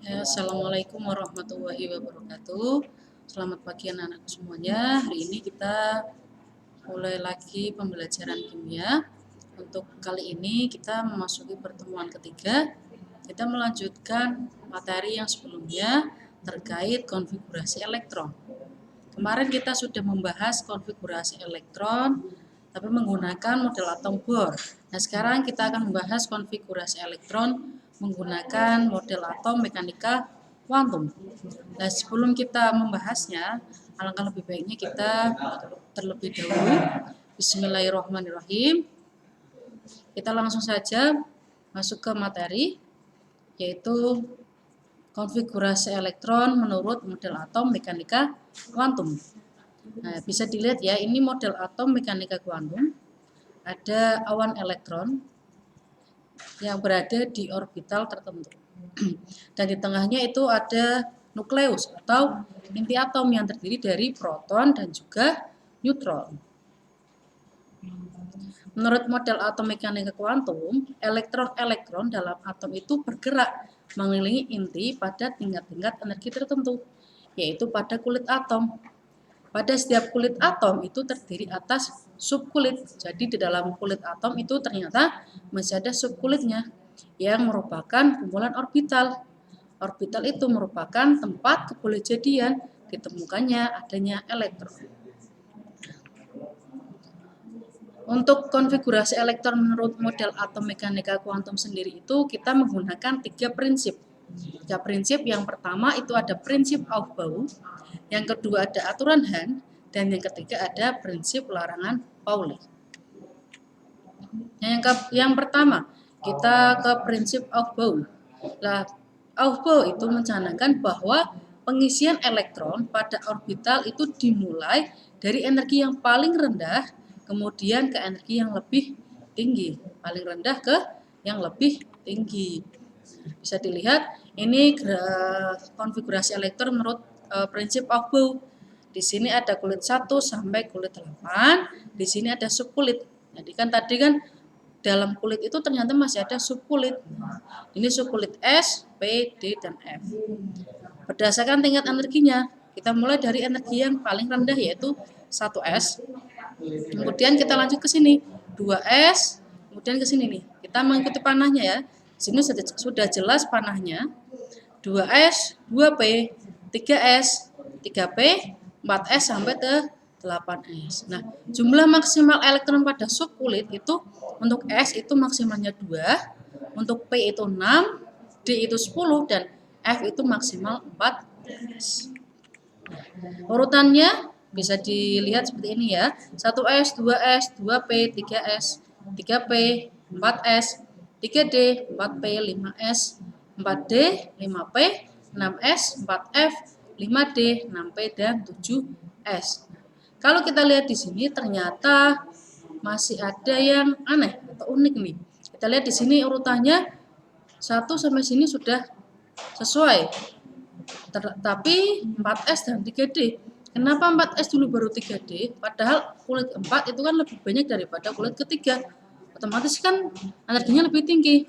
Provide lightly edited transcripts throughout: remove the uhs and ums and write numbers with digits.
Ya, Assalamualaikum warahmatullahi wabarakatuh. Selamat pagi anak-anak semuanya. Hari ini kita mulai lagi pembelajaran kimia. Untuk kali ini kita memasuki pertemuan ketiga. Kita melanjutkan materi yang sebelumnya terkait konfigurasi elektron. Kemarin kita sudah membahas konfigurasi elektron tapi menggunakan model atom Bohr. Nah, sekarang kita akan membahas konfigurasi elektron menggunakan model atom mekanika kuantum. Nah, sebelum kita membahasnya, alangkah lebih baiknya kita terlebih dahulu Bismillahirrahmanirrahim. Kita langsung saja masuk ke materi, yaitu konfigurasi elektron menurut model atom mekanika kuantum. Nah, bisa dilihat ya, ini model atom mekanika kuantum. Ada awan elektron yang berada di orbital tertentu. Dan di tengahnya itu ada nukleus atau inti atom yang terdiri dari proton dan juga neutron. Menurut model atom mekanika kuantum, elektron-elektron dalam atom itu bergerak mengelilingi inti pada tingkat-tingkat energi tertentu, yaitu pada kulit atom. Pada setiap kulit atom itu terdiri atas subkulit. Jadi di dalam kulit atom itu ternyata masih ada subkulitnya yang merupakan kumpulan orbital. Orbital itu merupakan tempat kebolehjadian ditemukannya adanya elektron. Untuk konfigurasi elektron menurut model atom mekanika kuantum sendiri itu kita menggunakan tiga prinsip. Tiga prinsip, yang pertama itu ada prinsip Aufbau, yang kedua ada aturan Hahn, dan yang ketiga ada prinsip larangan Pauli. Yang pertama, kita ke prinsip Aufbau. Nah, Aufbau itu mencanangkan bahwa pengisian elektron pada orbital itu dimulai dari energi yang paling rendah, kemudian ke energi yang lebih tinggi. Paling rendah ke yang lebih tinggi. Bisa dilihat, ini konfigurasi elektron menurut prinsip Aufbau. Di sini ada kulit 1 sampai kulit 8. Di sini ada subkulit. Jadi kan tadi kan dalam kulit itu ternyata masih ada subkulit. Ini subkulit S, P, D, dan F. Berdasarkan tingkat energinya, kita mulai dari energi yang paling rendah yaitu 1S. Kemudian kita lanjut ke sini, 2S, kemudian ke sini nih. Kita mengikuti panahnya ya. Sini sudah jelas panahnya. 2S, 2P, 3S, 3P, 4S sampai ke 8S. Nah, jumlah maksimal elektron pada subkulit itu untuk S itu maksimalnya 2, untuk P itu 6, D itu 10, dan F itu maksimal 4S. Urutannya bisa dilihat seperti ini ya. 1S, 2S, 2P, 3S, 3P, 4S, 3D, 4P, 5S, 4D, 5P, 6S, 4F, 5D, 6P, dan 7S. Kalau kita lihat di sini ternyata masih ada yang aneh atau unik nih. Kita lihat di sini urutannya 1 sampai sini sudah sesuai. Tapi 4S dan 3D. Kenapa 4S dulu baru 3D? Padahal kulit 4 itu kan lebih banyak daripada kulit ketiga. Otomatis kan energinya lebih tinggi.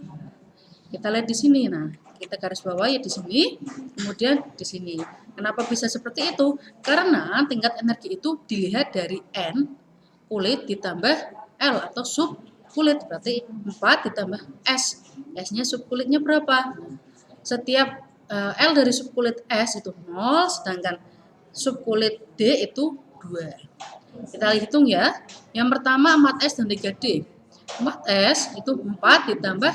Kita lihat di sini. Nah, kita garis bawahi di sini, kemudian di sini. Kenapa bisa seperti itu? Karena tingkat energi itu dilihat dari N kulit ditambah L atau sub kulit. Berarti 4 ditambah S. S-nya subkulitnya berapa? Setiap L dari subkulit S itu 0, sedangkan subkulit D itu 2. Kita hitung ya. Yang pertama 4S dan 3D. 4S itu 4 ditambah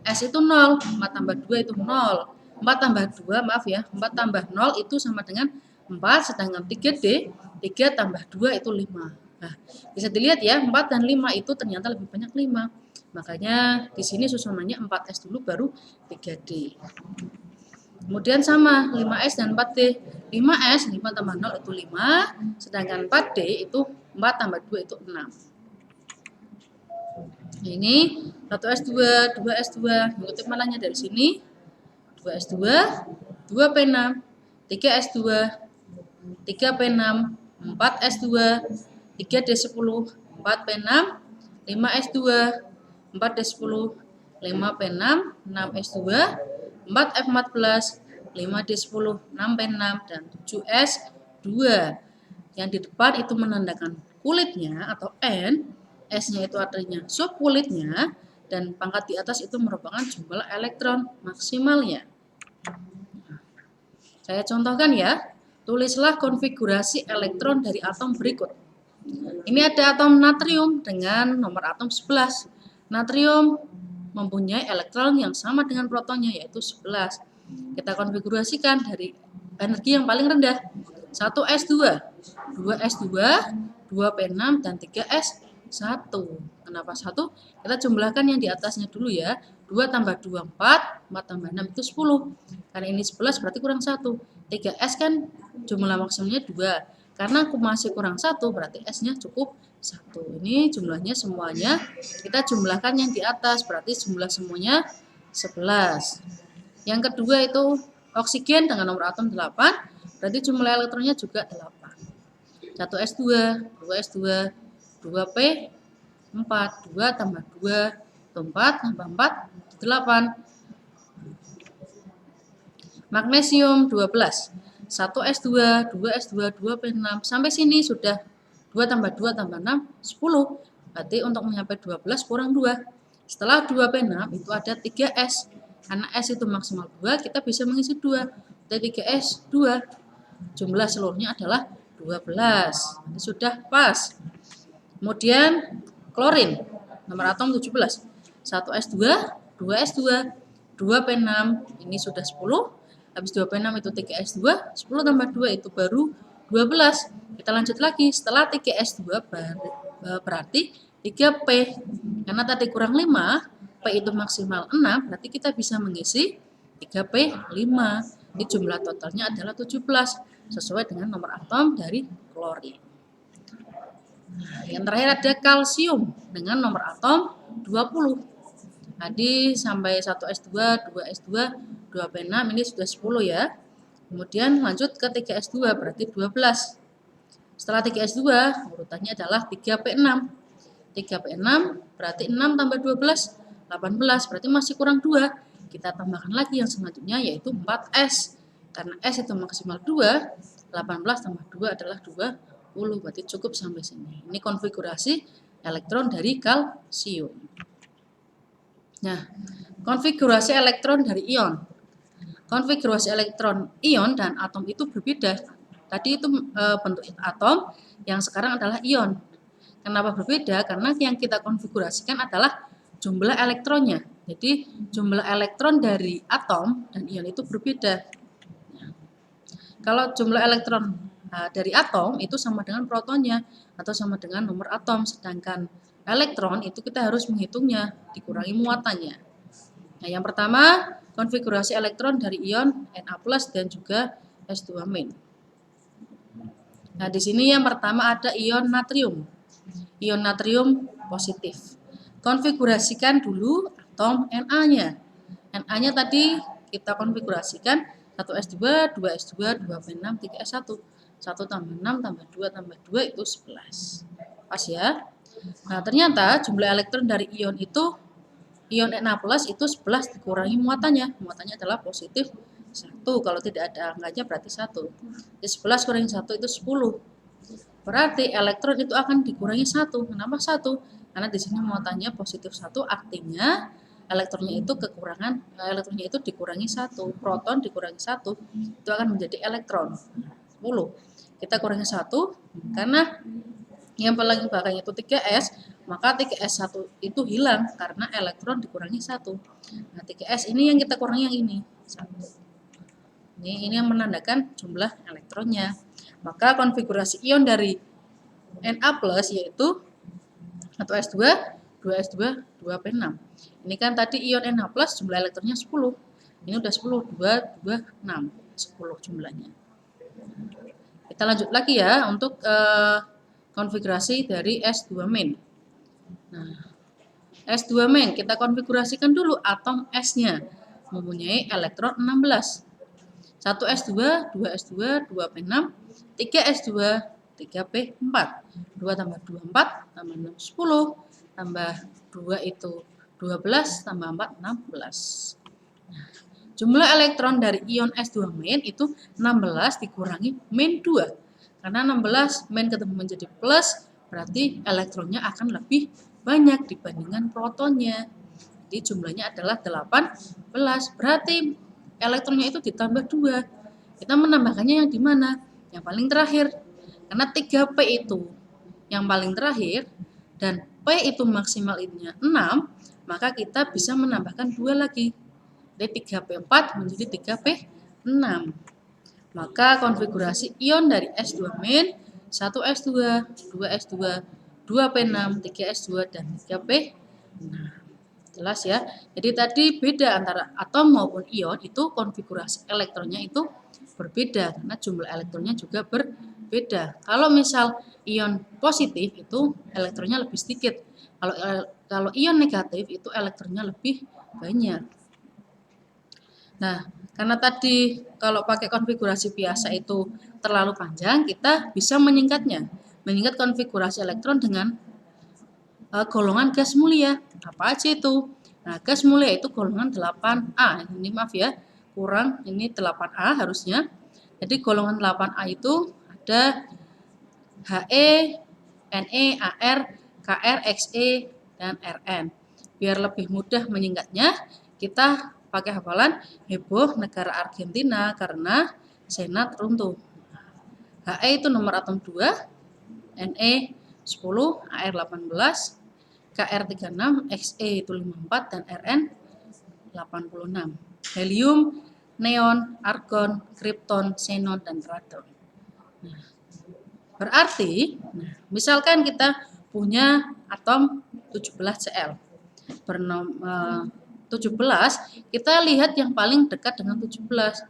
S itu 0. 4 tambah 2 itu 0. 4 tambah 2, maaf ya, 4 tambah 0 itu sama dengan 4, sedangkan 3D, 3 tambah 2 itu 5. Nah, bisa dilihat ya, 4 dan 5 itu ternyata lebih banyak 5. Makanya di sini susunannya 4S dulu baru 3D. Kemudian sama 5S dan 4D. 5S 5 tambah 0 itu 5, sedangkan 4D itu 4 tambah 2 itu 6. Ini 1S2, 2S2, mengutip mananya dari sini. 2S2, 2P6, 3S2, 3P6, 4S2, 3D10, 4P6, 5S2, 4D10, 5P6, 6S2, 4F14, 5D10, 6P6, dan 7S2. Yang di depan itu menandakan kulitnya atau N, S-nya itu artinya subkulitnya, dan pangkat di atas itu merupakan jumlah elektron maksimalnya. Saya contohkan ya, tulislah konfigurasi elektron dari atom berikut. Ini ada atom natrium dengan nomor atom 11. Natrium mempunyai elektron yang sama dengan protonnya, yaitu 11. Kita konfigurasikan dari energi yang paling rendah, 1S2, 2S2, 2P6, dan 3S1. Kenapa 1? Kita jumlahkan yang di atasnya dulu ya. 2 tambah 2, 4, 4 tambah 6 itu 10. Karena ini 11 berarti kurang 1. 3S kan jumlah maksimumnya 2. Karena aku masih kurang 1 berarti S-nya cukup 1. Ini jumlahnya semuanya. Kita jumlahkan yang di atas berarti jumlah semuanya 11. Yang kedua itu oksigen dengan nomor atom 8. Berarti jumlah elektronnya juga 8. 1S2, 2S2, 2P4, 2 tambah 2, 4 tambah 4, 8. Magnesium 12, 1S2, 2S2, 2P6. Sampai sini sudah 2 tambah 2 tambah 6, 10. Berarti untuk mencapai 12 kurang 2. Setelah 2P6 itu ada 3S. Karena S itu maksimal 2, kita bisa mengisi 2. Dari 3S, 2. Jumlah seluruhnya adalah 12. Ini sudah pas. Kemudian klorin, nomor atom 17. 1S2, 2S2, 2P6, ini sudah 10. Habis 2P6 itu 3S2, 10 tambah 2 itu baru 12. Kita lanjut lagi, setelah 3S2 berarti 3P. Karena tadi kurang 5, P itu maksimal 6, berarti kita bisa mengisi 3P5. Ini jumlah totalnya adalah 17, sesuai dengan nomor atom dari klorin. Nah, yang terakhir ada kalsium dengan nomor atom 20. Tadi sampai 1S2, 2S2, 2P6 ini sudah 10 ya. Kemudian lanjut ke 3S2 berarti 12. Setelah 3S2 urutannya adalah 3P6. 3P6 berarti 6 tambah 12, 18, berarti masih kurang 2. Kita tambahkan lagi yang selanjutnya yaitu 4S. Karena S itu maksimal 2, 18 tambah 2 adalah 20, berarti cukup sampai sini. Ini konfigurasi elektron dari kalsium. Nah, konfigurasi elektron dari ion. Konfigurasi elektron ion dan atom itu berbeda. Tadi itu bentuk atom, yang sekarang adalah ion. Kenapa berbeda? Karena yang kita konfigurasikan adalah jumlah elektronnya. Jadi jumlah elektron dari atom dan ion itu berbeda. Kalau jumlah elektron dari atom itu sama dengan protonnya atau sama dengan nomor atom, sedangkan elektron itu kita harus menghitungnya, dikurangi muatannya. Nah, yang pertama konfigurasi elektron dari ion Na+ dan juga S2-. Nah, di sini yang pertama ada ion natrium. Ion natrium positif. Konfigurasikan dulu atom Na-nya. Na-nya tadi kita konfigurasikan 1S2, 2S2, 2P6, 3S1. 1 tambah 6 tambah 2 tambah 2 itu 11. Pas ya? Nah, ternyata jumlah elektron dari ion itu, ion Na+ itu 11 dikurangi muatannya. Muatannya adalah positif 1. Kalau tidak ada angkanya berarti 1. Jadi 11 kurangi 1 itu 10. Berarti elektron itu akan dikurangi 1. Kenapa 1? Karena di sini muatannya positif 1, artinya elektronnya itu elektronnya itu dikurangi 1. Proton dikurangi 1, itu akan menjadi elektron 10. Kita kurangi 1, karena yang paling belakangnya itu 3S, maka 3S1 itu hilang karena elektron dikurangi 1. Nah, 3S ini yang kita kurangi yang ini, 1. Ini yang menandakan jumlah elektronnya. Maka konfigurasi ion dari Na+ yaitu 1S2, 2S2, 2P6. Ini kan tadi ion Na+ jumlah elektronnya 10. Ini udah 10, 2, 2, 6. 10 jumlahnya. Kita lanjut lagi ya untuk konfigurasi dari S2-. Nah, S2- kita konfigurasikan dulu atom S-nya. Mempunyai elektron 16. 1S2, 2S2, 2P6, 3S2, 3P4. 2 tambah 2, 4, tambah 6, 10, tambah 2 itu 12, tambah 4, 16. Nah, jumlah elektron dari ion S2 min itu 16 dikurangi min 2. Karena 16 min ketemu menjadi plus, berarti elektronnya akan lebih banyak dibandingkan protonnya. Jadi jumlahnya adalah 18. Berarti elektronnya itu ditambah 2. Kita menambahkannya yang di mana? Yang paling terakhir. Karena 3P itu yang paling terakhir dan P itu maksimalnya 6, maka kita bisa menambahkan 2 lagi. Dari 3P4 menjadi 3P6. Maka konfigurasi ion dari S2 min, 1S2, 2S2, 2P6, 3S2, dan 3P6. Jelas ya. Jadi tadi beda antara atom maupun ion itu konfigurasi elektronnya itu berbeda karena jumlah elektronnya juga berbeda. Kalau misal ion positif itu elektronnya lebih sedikit. Kalau ion negatif itu elektronnya lebih banyak. Nah, karena tadi kalau pakai konfigurasi biasa itu terlalu panjang, kita bisa menyingkatnya. Menyingkat konfigurasi elektron dengan golongan gas mulia. Apa aja itu? Nah, gas mulia itu golongan 8A. Ini maaf ya, kurang ini 8A harusnya. Jadi golongan 8A itu ada He, Ne, Ar, Kr, Xe, dan Rn. Biar lebih mudah menyingkatnya, kita pakai hafalan heboh negara Argentina karena Senat runtuh. He itu nomor atom 2, Ne 10, Ar 18, Kr 36, Xe itu 54, dan Rn 86. Helium, neon, argon, kripton, xenon, dan radon. Nah, berarti, misalkan kita punya atom 17Cl. 17, kita lihat yang paling dekat dengan 17.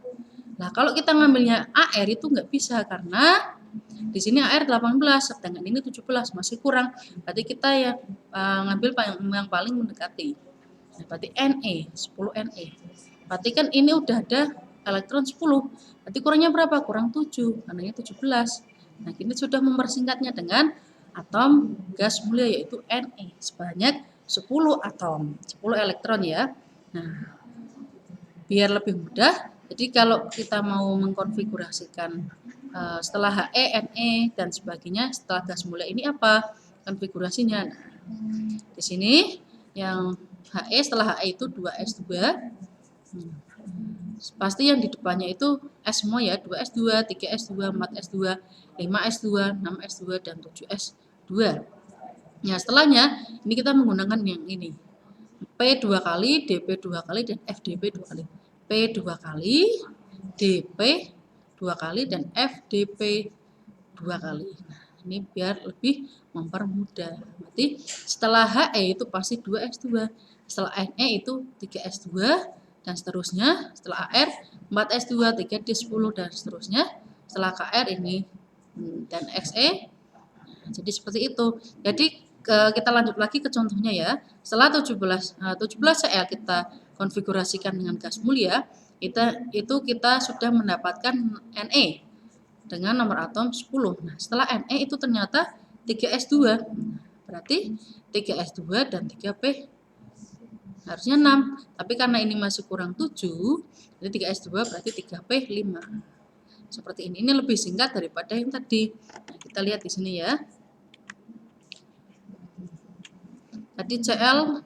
Nah, kalau kita ngambilnya Ar itu nggak bisa karena di sini Ar 18, sedangkan ini 17, masih kurang. Berarti kita ya ngambil yang paling mendekati. Nah, berarti Ne, 10 Ne. Berarti kan ini udah ada elektron 10. Berarti kurangnya berapa? Kurang 7, karena ini 17. Nah, ini sudah mempersingkatnya dengan atom gas mulia yaitu Ne sebanyak 10 atom, 10 elektron ya. Nah, biar lebih mudah, jadi kalau kita mau mengkonfigurasikan setelah He, Ne, dan sebagainya, setelah gas mulia ini apa konfigurasinya? Nah, di sini yang He setelah He itu 2S2. Pasti yang di depannya itu S semua ya, 2S2, 3S2, 4S2, 5S2, 6S2, dan 7S2. Nah, setelahnya ini kita menggunakan yang ini. P 2 kali, DP 2 kali, dan FDP 2 kali. P 2 kali, DP 2 kali, dan FDP 2 kali. Nah, ini biar lebih mempermudah. Berarti setelah He itu pasti 2S2. Setelah Ne itu 3S2, dan seterusnya. Setelah Ar 4S2, 3D10, dan seterusnya. Setelah Kr ini dan Xe. Jadi seperti itu. Jadi kita lanjut lagi ke contohnya ya. Setelah 17Cl kita konfigurasikan dengan gas mulia, itu kita sudah mendapatkan Ne dengan nomor atom 10. Nah, setelah Ne itu ternyata 3S2. Berarti 3S2 dan 3P harusnya 6. Tapi karena ini masih kurang 7, jadi 3S2 berarti 3P5. Seperti ini. Ini lebih singkat daripada yang tadi. Nah, kita lihat di sini ya. Tadi Cl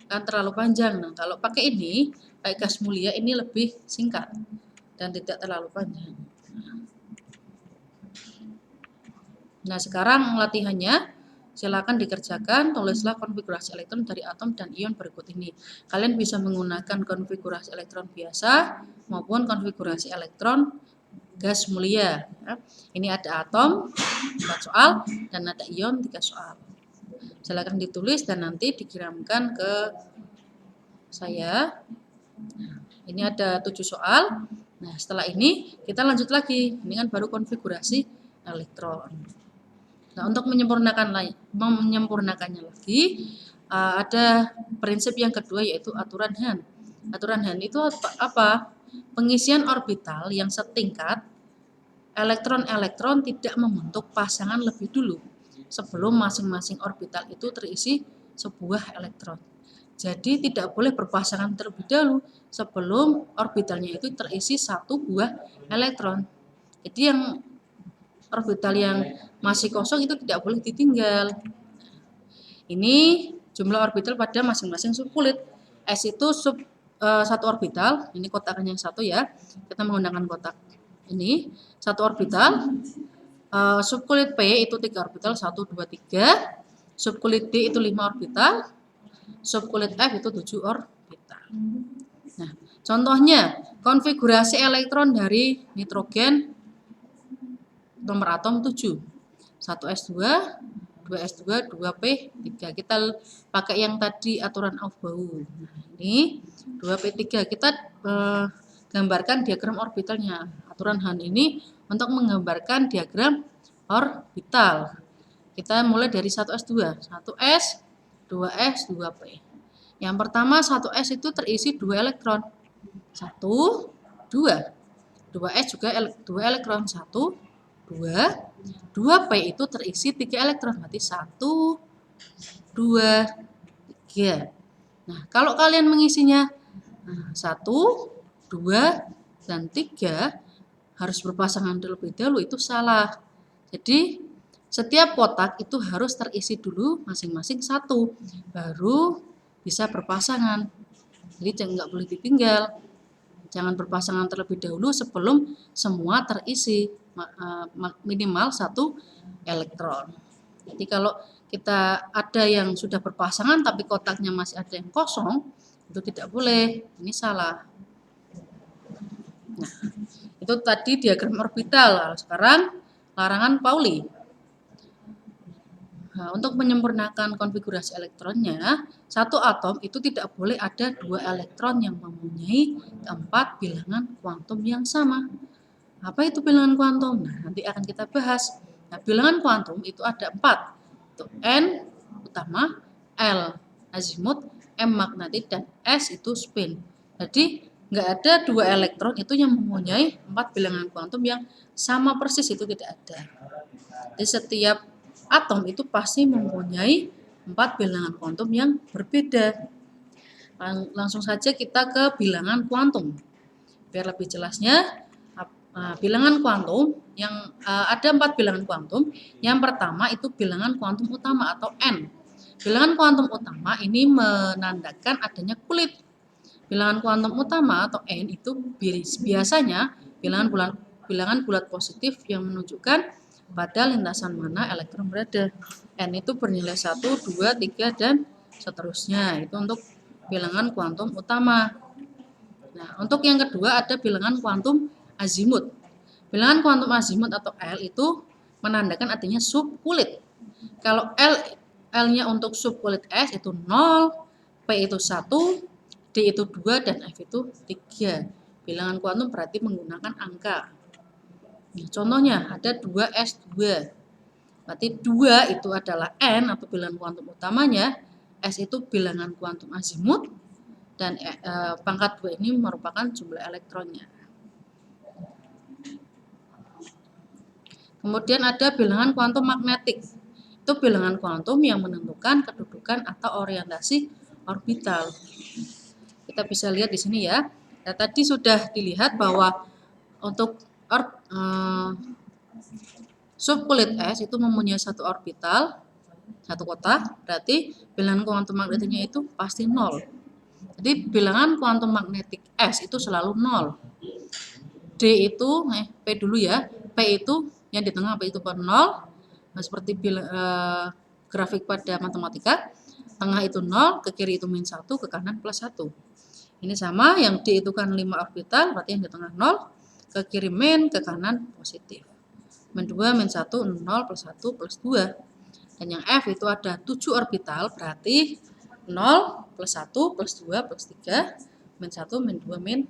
kan terlalu panjang. Nah, kalau pakai ini, pakai gas mulia ini lebih singkat dan tidak terlalu panjang. Nah, sekarang latihannya silakan dikerjakan. Tulislah konfigurasi elektron dari atom dan ion berikut ini. Kalian bisa menggunakan konfigurasi elektron biasa maupun konfigurasi elektron gas mulia. Ini ada atom 4 soal dan ada ion 3 soal. Silakan ditulis dan nanti dikirimkan ke saya. Nah, ini ada 7 soal. Nah, setelah ini kita lanjut lagi. Ini kan baru konfigurasi elektron. Nah, untuk menyempurnakannya lagi, ada prinsip yang kedua yaitu aturan Hahn. Aturan Hahn itu apa? Pengisian orbital yang setingkat elektron-elektron tidak membentuk pasangan lebih dulu sebelum masing-masing orbital itu terisi sebuah elektron. Jadi tidak boleh berpasangan terlebih dahulu sebelum orbitalnya itu terisi 1 buah elektron. Jadi yang orbital yang masih kosong itu tidak boleh ditinggal. Ini jumlah orbital pada masing-masing subkulit. S itu satu orbital, ini kotakan yang satu ya. Kita menggunakan kotak ini, satu orbital. Subkulit P itu 3 orbital, 1, 2, 3. Subkulit D itu 5 orbital. Subkulit F itu 7 orbital. Nah, contohnya konfigurasi elektron dari nitrogen nomor atom 7. 1s2, 2s2, 2p3. Kita pakai yang tadi aturan Aufbau. Nah, ini 2p3. Kita gambarkan diagram orbitalnya. Aturan Hahn ini untuk menggambarkan diagram orbital. Kita mulai dari 1s2. 1s, 2s, 2p. Yang pertama 1s itu terisi 2 elektron. 1, 2. 2s juga 2 elektron. 1, 2. 2p itu terisi 3 elektron. Berarti 1, 2, 3. Nah, kalau kalian mengisinya 1, 2, dan 3 harus berpasangan terlebih dahulu, itu salah. Jadi setiap kotak itu harus terisi dulu masing-masing 1, baru bisa berpasangan. Jadi nggak boleh ditinggal. Jangan berpasangan terlebih dahulu sebelum semua terisi minimal 1 elektron. Jadi kalau kita ada yang sudah berpasangan tapi kotaknya masih ada yang kosong, itu tidak boleh. Ini salah. Nah, itu tadi diagram orbital. Sekarang larangan Pauli. Nah, untuk menyempurnakan konfigurasi elektronnya, satu atom itu tidak boleh ada 2 elektron yang mempunyai 4 bilangan kuantum yang sama. Apa itu bilangan kuantum? Nah, nanti akan kita bahas. Nah, bilangan kuantum itu ada 4. Itu N utama, L azimut, M magnetik, dan S itu spin. Jadi nggak ada 2 elektron itu yang mempunyai 4 bilangan kuantum yang sama persis, itu tidak ada. Jadi setiap atom itu pasti mempunyai 4 bilangan kuantum yang berbeda. Langsung saja kita ke bilangan kuantum. Biar lebih jelasnya, bilangan kuantum yang ada 4 bilangan kuantum. Yang pertama itu bilangan kuantum utama atau N. Bilangan kuantum utama ini menandakan adanya kulit. Bilangan kuantum utama atau N itu biasanya bilangan bulat positif yang menunjukkan pada lintasan mana elektron berada. N itu bernilai 1, 2, 3, dan seterusnya. Itu untuk bilangan kuantum utama. Nah, untuk yang kedua ada bilangan kuantum azimut. Bilangan kuantum azimut atau L itu menandakan adanya subkulit. Kalau L-nya untuk subkulit S itu 0, P itu 1, D itu 2, dan F itu 3. Bilangan kuantum berarti menggunakan angka. Nah, contohnya ada 2s2. Berarti 2 itu adalah N atau bilangan kuantum utamanya, S itu bilangan kuantum azimut, dan pangkat 2 ini merupakan jumlah elektronnya. Kemudian ada bilangan kuantum magnetik. Itu bilangan kuantum yang menentukan kedudukan atau orientasi orbital. Kita bisa lihat di sini ya. Nah, tadi sudah dilihat bahwa untuk subkulit S itu mempunyai 1 orbital, 1 kotak, berarti bilangan kuantum magnetiknya itu pasti 0. Jadi bilangan kuantum magnetik S itu selalu 0. D itu, P dulu ya, P itu yang di tengah, P itu 0. Nah, seperti grafik pada matematika, tengah itu 0, ke kiri itu -1, ke kanan +1. Ini sama, yang D itu kan 5 orbital, berarti yang di tengah 0, ke kiri min, ke kanan positif. -2, -1, 0, +1, +2. Dan yang F itu ada 7 orbital, berarti 0, +1, +2, +3, -1, -2, -3.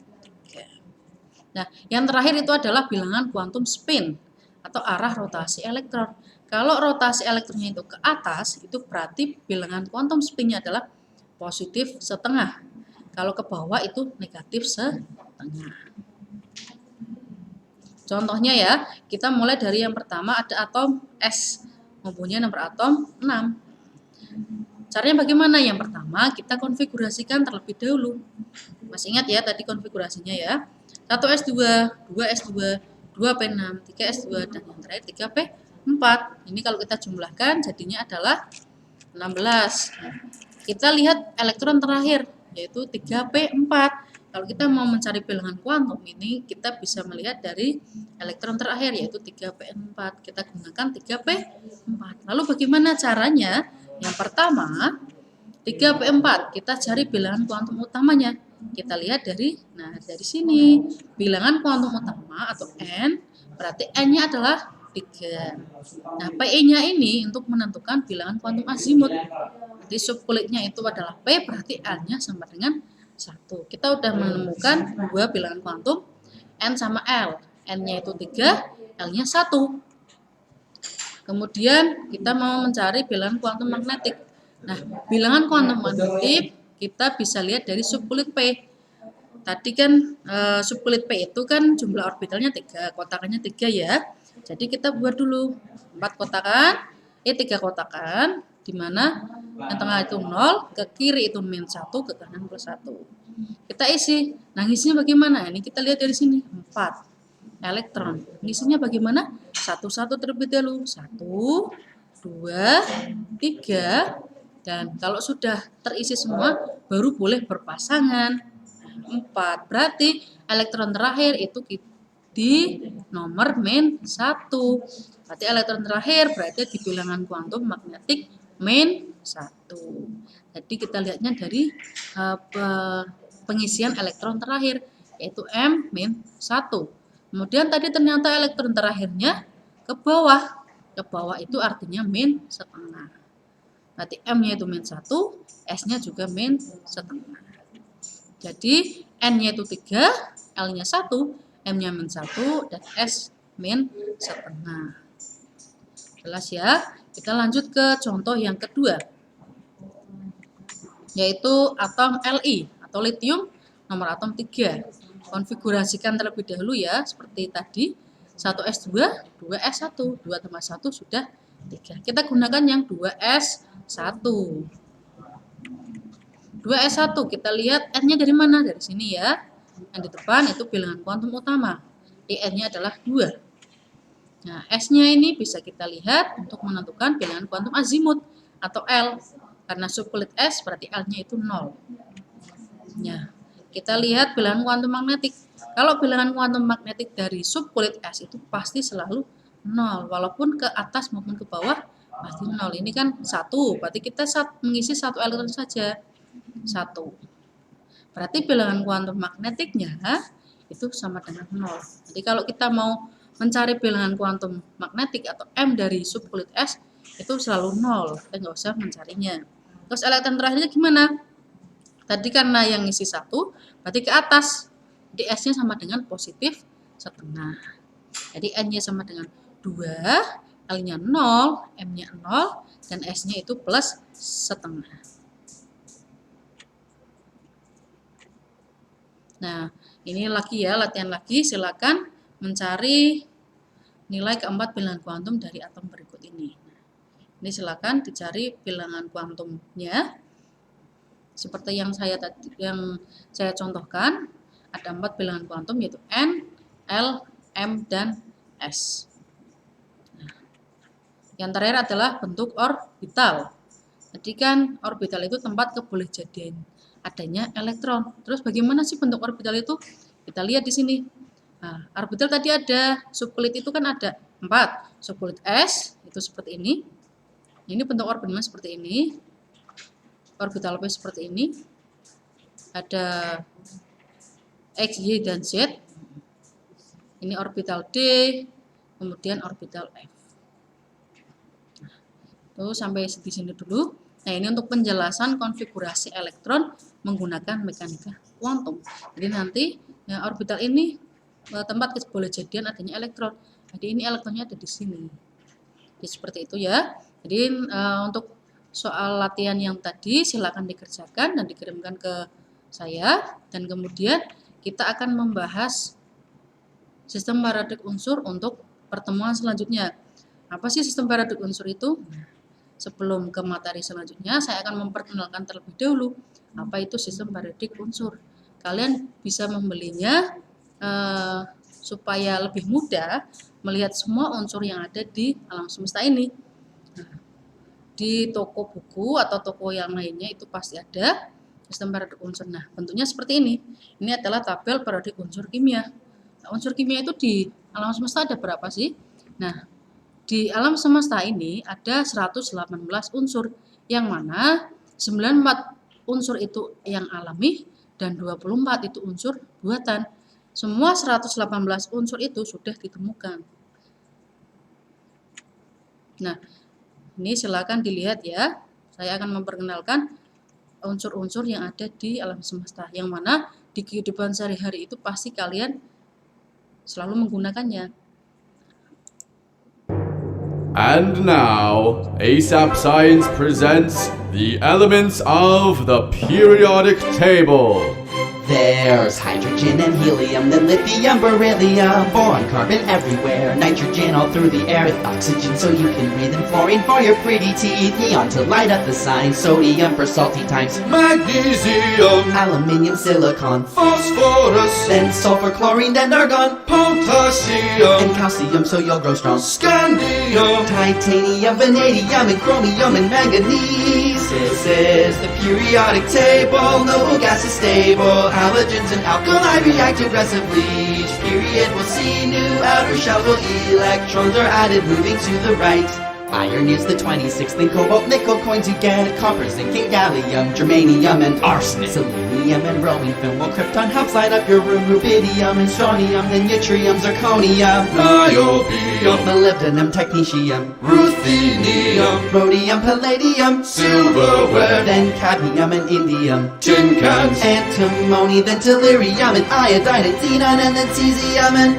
Nah, yang terakhir itu adalah bilangan kuantum spin atau arah rotasi elektron. Kalau rotasi elektronnya itu ke atas, itu berarti bilangan kuantum spinnya adalah positif setengah. Kalau ke bawah itu negatif setengah. Contohnya ya, kita mulai dari yang pertama ada atom S, mempunyai nomor atom 6. Caranya bagaimana? Yang pertama kita konfigurasikan terlebih dahulu. Masih ingat ya tadi konfigurasinya ya. 1S2, 2S2, 2P6, 3S2, dan yang terakhir 3P4. Ini kalau kita jumlahkan jadinya adalah 16. Kita lihat elektron terakhir yaitu 3P4. Kalau kita mau mencari bilangan kuantum ini kita bisa melihat dari elektron terakhir yaitu 3P4. Kita gunakan 3P4. Lalu bagaimana caranya? Yang pertama 3P4 kita cari bilangan kuantum utamanya. Kita lihat dari sini bilangan kuantum utama atau N berarti N-nya adalah 3. Nah, PE-nya ini untuk menentukan bilangan kuantum azimut. Jadi subkulitnya itu adalah P berarti L-nya sama dengan 1. Kita udah menemukan dua bilangan kuantum N sama L. N-nya itu 3, L-nya 1. Kemudian kita mau mencari bilangan kuantum magnetik. Nah, bilangan kuantum magnetik kita bisa lihat dari subkulit P. Tadi kan subkulit P itu kan jumlah orbitalnya 3, kotakannya 3 ya. Jadi kita buat dulu 4 kotakan, 3 kotakan, di mana yang tengah itu 0, ke kiri itu -1, ke kanan +1. Kita isi. Nah, isinya bagaimana? Ini kita lihat dari sini, 4 elektron. Isinya bagaimana? Satu-satu terlebih dahulu. 1, 2, 3, dan kalau sudah terisi semua, baru boleh berpasangan. 4. Berarti elektron terakhir itu di nomor -1. Berarti elektron terakhir berada di bilangan kuantum magnetik -1. Jadi kita lihatnya dari pengisian elektron terakhir, yaitu M-1. Kemudian tadi ternyata elektron terakhirnya ke bawah. Ke bawah itu artinya -1. Berarti M-nya itu -1, S-nya juga -1. Jadi N-nya itu 3, L-nya 1, M-nya -1, dan S -1. Jelas ya? Kita lanjut ke contoh yang kedua, yaitu atom Li atau litium nomor atom 3. Konfigurasikan terlebih dahulu ya, seperti tadi. 1S2, 2S1, 2 tambah 1 sudah 3. Kita gunakan yang 2S1. 2S1 kita lihat N-nya dari mana? Dari sini ya. Yang di depan itu bilangan kuantum utama. N-nya adalah 2. Nah, S-nya ini bisa kita lihat untuk menentukan bilangan kuantum azimut atau L. Karena subkulit S berarti L-nya itu 0. Nah, kita lihat bilangan kuantum magnetik. Kalau bilangan kuantum magnetik dari subkulit S itu pasti selalu 0. Walaupun ke atas maupun ke bawah pasti 0. Ini kan 1, berarti kita mengisi 1 elektron saja. 1. Berarti bilangan kuantum magnetiknya itu sama dengan 0. Jadi kalau kita mau mencari bilangan kuantum magnetik atau M dari subkulit S itu selalu 0. Kita nggak usah mencarinya. Terus elektron terakhirnya gimana? Tadi karena yang ngisi 1, berarti ke atas. Jadi S-nya sama dengan positif setengah. Jadi N-nya sama dengan 2, L-nya 0, M-nya 0, dan S-nya itu plus setengah. Nah, ini lagi ya, latihan lagi. Silakan mencari nilai keempat bilangan kuantum dari atom berikut ini. Ini silakan dicari bilangan kuantumnya. Seperti yang saya contohkan, ada 4 bilangan kuantum yaitu N, L, M, dan S. Nah, yang terakhir adalah bentuk orbital. Jadi kan orbital itu tempat kebolehjadian adanya elektron. Terus bagaimana sih bentuk orbital itu? Kita lihat di sini. Nah, orbital tadi ada subkulit itu kan ada 4. Subkulit S itu seperti ini. Ini bentuk orbitalnya seperti ini. Orbital P seperti ini. Ada X, Y, dan Z. Ini orbital D, kemudian orbital F. Nah, itu sampai di sini dulu. Nah, ini untuk penjelasan konfigurasi elektron menggunakan mekanika kuantum. Jadi nanti orbital ini tempat kebolehjadian adanya elektron. Jadi ini elektronnya ada di sini. Jadi seperti itu ya. Jadi untuk soal latihan yang tadi silakan dikerjakan dan dikirimkan ke saya. Dan kemudian kita akan membahas sistem paradik unsur untuk pertemuan selanjutnya. Apa sih sistem paradik unsur itu? sebelum ke materi selanjutnya, saya akan memperkenalkan terlebih dahulu apa itu sistem periodik unsur. Kalian bisa membelinya supaya lebih mudah melihat semua unsur yang ada di alam semesta ini. Nah, di toko buku atau toko yang lainnya itu pasti ada sistem periodik unsur. Nah, bentuknya seperti ini. Ini adalah tabel periodik unsur kimia. Nah, unsur kimia itu di alam semesta ada berapa sih? Nah, di alam semesta ini ada 118 unsur, yang mana 94 unsur itu yang alami dan 24 itu unsur buatan. Semua 118 unsur itu sudah ditemukan. Nah, ini silakan dilihat ya. Saya akan memperkenalkan unsur-unsur yang ada di alam semesta, yang mana di kehidupan sehari-hari itu pasti kalian selalu menggunakannya. And now, ASAP Science presents the elements of the periodic table. There's hydrogen and helium, then lithium, beryllium, boron, carbon everywhere, nitrogen all through the air, oxygen so you can breathe, and fluorine for your pretty teeth, neon to light up the sign, sodium for salty times, Magnesium, aluminium, silicon, phosphorus, then sulfur, chlorine, then argon, potassium, and calcium so you'll grow strong, scandium, titanium, vanadium, and chromium, and manganese. This is the periodic table, no gas is stable, halogens and alkali react aggressively. Each period will see new outer shells while electrons are added, moving to the right. Iron is the 26th, then cobalt, nickel coins you get, copper, zinc, and gallium, germanium, and arsenic, selenium, and bromine film, while krypton helps light up your room, rubidium, and strontium, then yttrium, zirconium, niobium, molybdenum, technetium, ruthenium, rhodium, palladium, silverware, then cadmium and indium, tin cans, antimony, then tellurium, and iodine, and xenon, and then cesium, and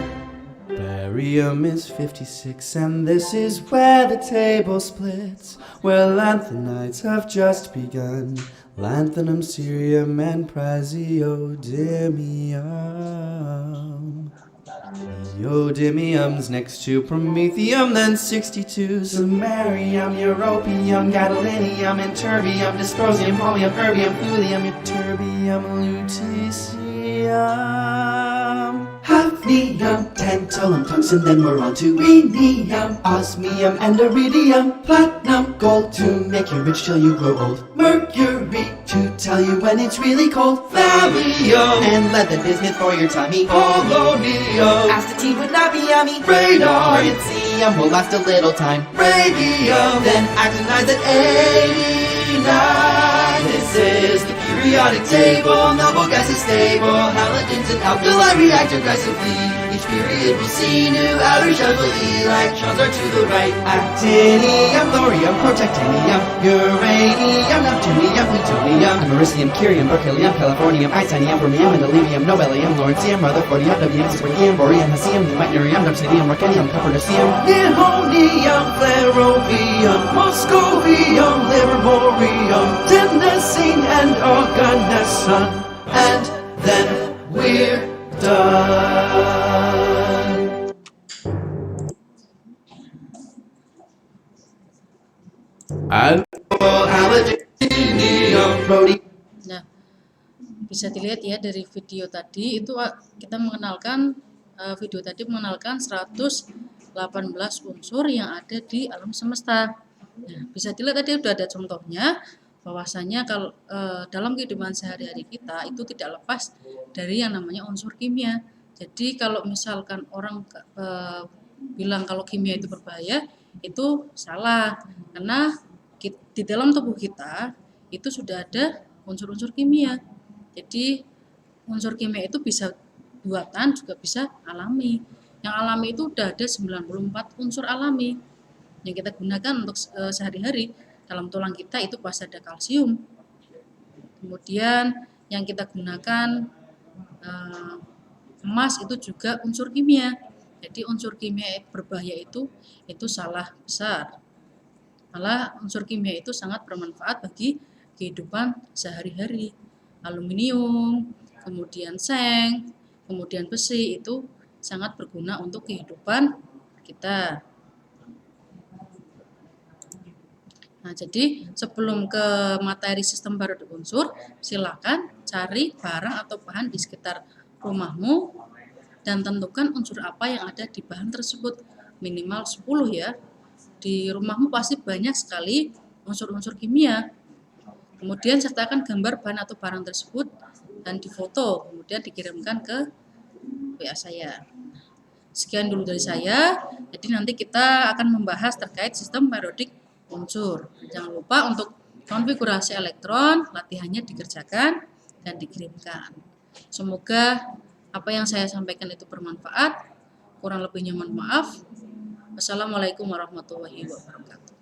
barium is 56, and this is where the table splits, where lanthanides have just begun, lanthanum, cerium, and praseodymium. Neodymium's next to promethium, then 62, samarium, europium, gadolinium, and terbium, dysprosium, holmium, erbium, thulium, ytterbium, lutetium, hafnium, tantalum, tungsten, then we're on to rhenium, osmium, and iridium, platinum, gold to make you rich till you grow old, mercury to tell you when it's really cold, thallium, and lead, the bismuth for your tummy, polonium, astatine would not be yummy, radon, francium will last a little time, radium, then actinides at 89. This is the periodic table, noble gas is stable, halogens and alkali react aggressively. Each period will see new outer shells while electrons are to the right. Actinium, thorium, protactinium, uranium, neptunium, plutonium, americium, curium, berkelium, californium, titanium, bromium, indolinium, nobelium, lawrencium, rutherfordium, wm, sprigium, borium, hesium, pneumatium, obsidium, rucanium, copernicium, nihonium, flerovium, moscovium, livermorium, tennessine, and organesson, and then we're done. and Aluminium, rhodium. Nah, bisa dilihat ya dari video tadi itu kita mengenalkan video tadi mengenalkan 118 unsur yang ada di alam semesta. Nah, bisa dilihat tadi sudah ada contohnya bahwasanya kalau dalam kehidupan sehari-hari kita itu tidak lepas dari yang namanya unsur kimia. Jadi kalau misalkan orang bilang kalau kimia itu berbahaya, itu salah, karena di dalam tubuh kita itu sudah ada unsur-unsur kimia. Jadi unsur kimia itu bisa buatan juga bisa alami. Yang alami itu sudah ada 94 unsur alami yang kita gunakan untuk sehari-hari. Dalam tulang kita itu pasti ada kalsium. Kemudian yang kita gunakan emas itu juga unsur kimia. Jadi unsur kimia berbahaya itu salah besar. Malah unsur kimia itu sangat bermanfaat bagi kehidupan sehari-hari. Aluminium, kemudian seng, kemudian besi itu sangat berguna untuk kehidupan kita. Nah, jadi sebelum ke materi sistem periodik unsur, silakan cari barang atau bahan di sekitar rumahmu dan tentukan unsur apa yang ada di bahan tersebut. Minimal 10 ya. Di rumahmu pasti banyak sekali unsur-unsur kimia. Kemudian sertakan gambar bahan atau barang tersebut dan difoto, kemudian dikirimkan ke WA saya. Sekian dulu dari saya. Jadi nanti kita akan membahas terkait sistem periodik unsur. Jangan lupa untuk konfigurasi elektron, latihannya dikerjakan dan dikirimkan. Semoga apa yang saya sampaikan itu bermanfaat. Kurang lebihnya mohon maaf. Wassalamualaikum warahmatullahi wabarakatuh.